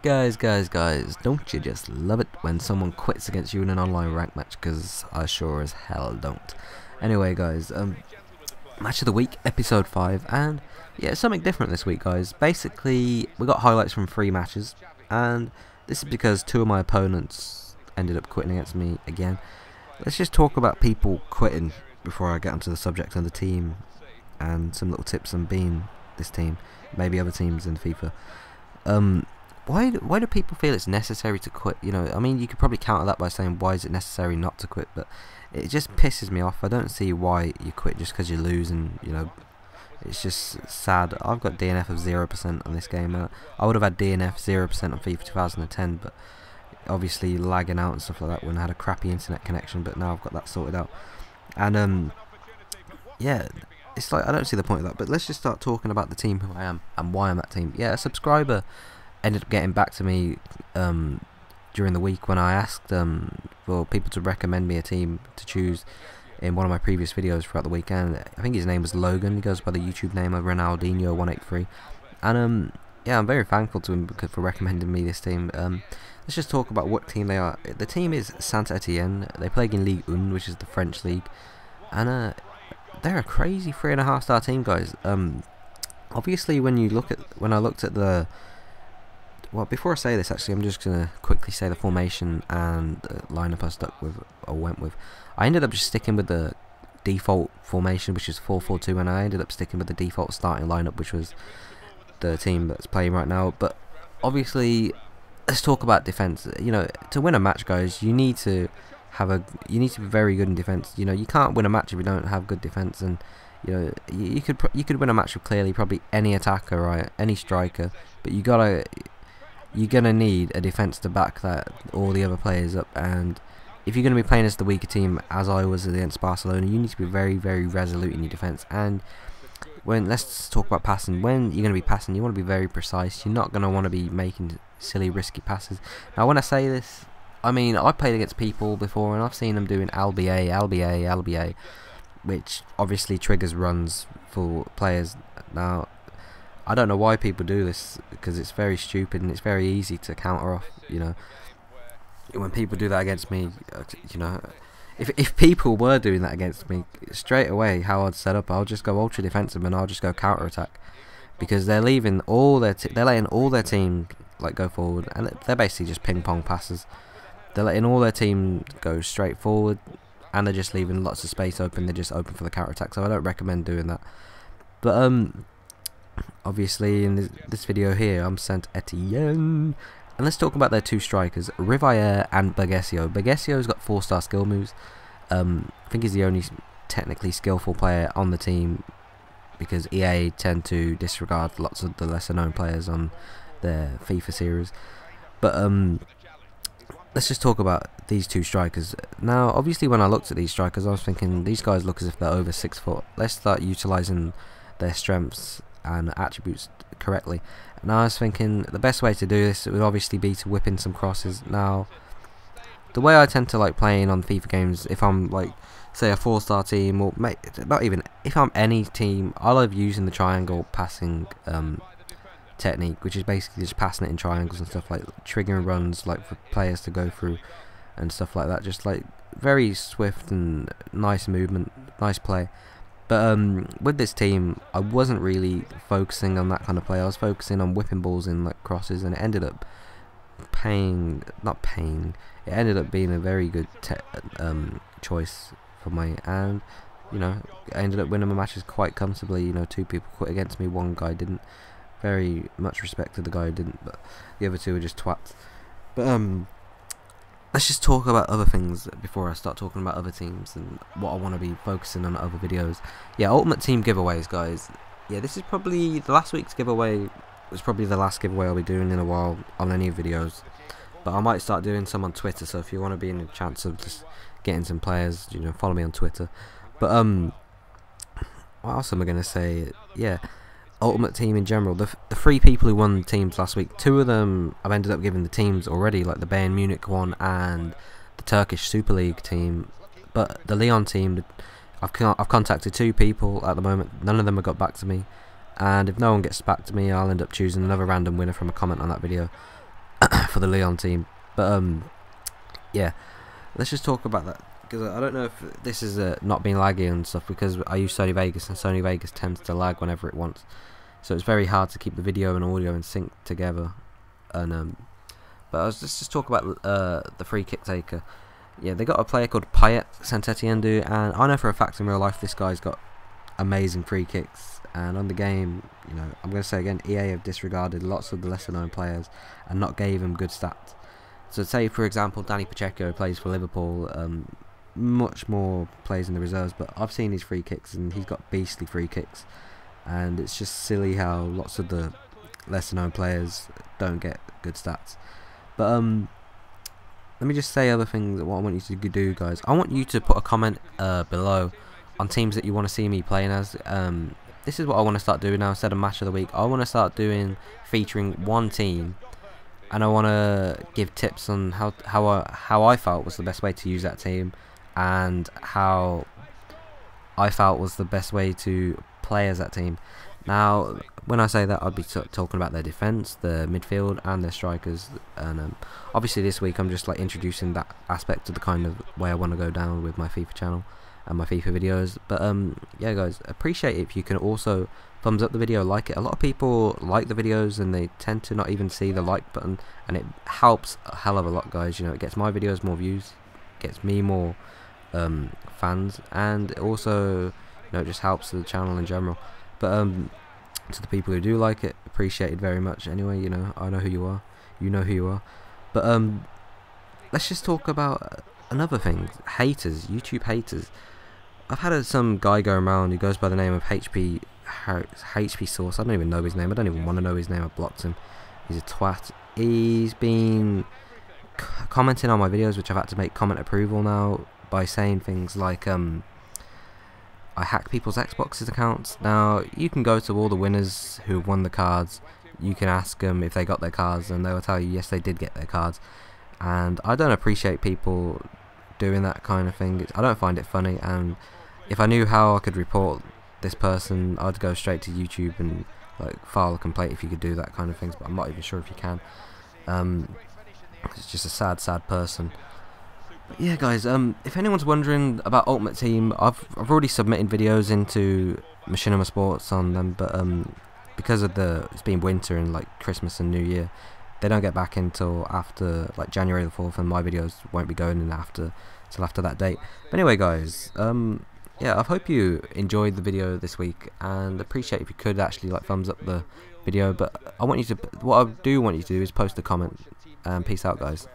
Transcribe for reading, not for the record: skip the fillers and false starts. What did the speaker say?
Guys, don't you just love it when someone quits against you in an online rank match? Because I sure as hell don't. Anyway, guys, match of the week, episode 5, and yeah, something different this week, guys. Basically, we got highlights from 3 matches, and this is because 2 of my opponents ended up quitting against me again. Let's just talk about people quitting before I get onto the subject of the team and some little tips on being this team, maybe other teams in FIFA. Why do people feel it's necessary to quit? You know, I mean, you could probably counter that by saying, why is it necessary not to quit? But it just pisses me off. I don't see why you quit just because you lose, and you know, it's just sad. I've got DNF of 0% on this game. I would have had DNF 0% on FIFA 2010, but obviously lagging out and stuff like that when I had a crappy internet connection. But now I've got that sorted out, and yeah. It's like, I don't see the point of that, but let's just start talking about the team, who I am, and why I'm that team. Yeah, a subscriber ended up getting back to me during the week when I asked for people to recommend me a team to choose in one of my previous videos throughout the weekend. I think his name was Logan. He goes by the YouTube name of Ronaldinho183, and yeah, I'm very thankful to him for recommending me this team. Let's just talk about what team they are. The team is Saint Etienne. They play in Lyon, which is the French league, and they're a crazy 3.5-star team, guys. Obviously, when I looked at the, well, before I say this, actually, I'm just gonna quickly say the formation and the lineup I stuck with or went with. I ended up just sticking with the default formation, which is 4-4-2, and I ended up sticking with the default starting lineup, which was the team that's playing right now. But obviously, let's talk about defense. You know, to win a match, guys, you need to be very good in defense. You know, you can't win a match if you don't have good defense, and you know, you could win a match with probably any attacker, right, any striker, but you're gonna need a defense to back that, all the other players up. And if you're gonna be playing as the weaker team, as I was against Barcelona, you need to be very, very resolute in your defense. And let's talk about passing. When you're gonna be passing, you want to be very precise. You're not gonna want to be making silly, risky passes. Now, when I say this, I mean, I played against people before, and I've seen them doing LBA, which obviously triggers runs for players. Now, I don't know why people do this, because it's very stupid and it's very easy to counter off. You know, when people do that against me, you know, if people were doing that against me, straight away, how I'd set up, I'll just go ultra defensive and I'll just go counter attack, because they're leaving all they're letting all their team like go forward, and they're basically just ping pong passes. They're letting all their team go straight forward, and they're just leaving lots of space open. They're just open for the counter attack, so I don't recommend doing that. But obviously in this video here, I'm Saint Etienne, and let's talk about their 2 strikers, Riviere and Bergesio. Bergesio's got 4-star skill moves. I think he's the only technically skillful player on the team, because EA tend to disregard lots of the lesser known players on their FIFA series. But let's just talk about these 2 strikers. Now, obviously, when I looked at these strikers, I was thinking, these guys look as if they're over 6 foot. Let's start utilising their strengths and attributes correctly. Now, I was thinking, the best way to do this would obviously be to whip in some crosses. Now, the way I tend to like playing on FIFA games, if I'm like, say, a 4-star team, or not even, if I'm any team, I love using the triangle passing technique, which is basically just passing it in triangles and stuff, like triggering runs like for players to go through and stuff like that. Just like very swift and nice movement, nice play. But with this team, I wasn't really focusing on that kind of play. I was focusing on whipping balls in like crosses, and it ended up it ended up being a very good choice for me. And you know, I ended up winning my matches quite comfortably. You know, 2 people quit against me, 1 guy didn't. Very much respect to the guy who didn't, but the other 2 were just twats. But let's just talk about other things before I start talking about other teams and what I want to be focusing on other videos. Yeah, Ultimate Team giveaways, guys. Yeah, this is probably the last week's giveaway. Was probably the last giveaway I'll be doing in a while on any videos. But I might start doing some on Twitter, so if you want to be in a chance of just getting some players, you know, follow me on Twitter. But what else am I gonna say? Yeah, Ultimate Team in general. The 3 people who won teams last week, 2 of them I've ended up giving the teams already, like the Bayern Munich one and the Turkish Super League team. But the Lyon team, I've contacted 2 people at the moment. None of them have got back to me, and if no one gets back to me, I'll end up choosing another random winner from a comment on that video for the Lyon team. But yeah, let's just talk about that, because I don't know if this is not being laggy and stuff, because I use Sony Vegas, and Sony Vegas tends to lag whenever it wants, so it's very hard to keep the video and audio in sync together. And but let's just talk about the free kick taker. Yeah, they got a player called Payet, Saint Etienne do, and I know for a fact in real life this guy's got amazing free kicks. And on the game, you know, I'm going to say again, EA have disregarded lots of the lesser known players and not gave him good stats. So say for example Danny Pacheco plays for Liverpool, much more plays in the reserves, but I've seen his free kicks and he's got beastly free kicks, and it's just silly how lots of the lesser known players don't get good stats. But let me just say other things. What I want you to do, guys, I want you to put a comment below on teams that you want to see me playing as. This is what I want to start doing now. Instead of match of the week, I want to start doing featuring one team, and I want to give tips on how I felt was the best way to use that team, and how I felt was the best way to play as that team. Now, when I say that, I'd be talking about their defense, their midfield, and their strikers. And obviously this week I'm just like introducing that aspect of the kind of way I want to go down with my FIFA channel and my FIFA videos. But yeah, guys, appreciate it if you can also thumbs up the video, like it. A lot of people like the videos and they tend to not even see the like button, and it helps a hell of a lot, guys. You know, it gets my videos more views, gets me more fans, and it also, you know, it just helps the channel in general. But to the people who do like it, appreciated very much. Anyway, you know, I know who you are, you know who you are. But let's just talk about another thing. Haters, YouTube haters. I've had some guy go around who goes by the name of HP Source. I don't even know his name. I don't even want to know his name. I blocked him. He's a twat. He's been commenting on my videos, which I've had to make comment approval now, by saying things like I hack people's Xbox's accounts. Now, you can go to all the winners who won the cards, you can ask them if they got their cards, and they will tell you yes, they did get their cards. And I don't appreciate people doing that kind of thing. I don't find it funny, and if I knew how I could report this person, I'd go straight to YouTube and like file a complaint if you could do that kind of things, but I'm not even sure if you can. It's just a sad person. But yeah, guys, if anyone's wondering about Ultimate Team, I've already submitted videos into Machinima Sports on them, but because of it's been winter and like Christmas and New Year, they don't get back until after like January the 4th, and my videos won't be going in till after that date. But anyway, guys, yeah, I hope you enjoyed the video this week, and appreciate if you could actually like thumbs up the video. But what I do want you to do is post a comment, and peace out, guys.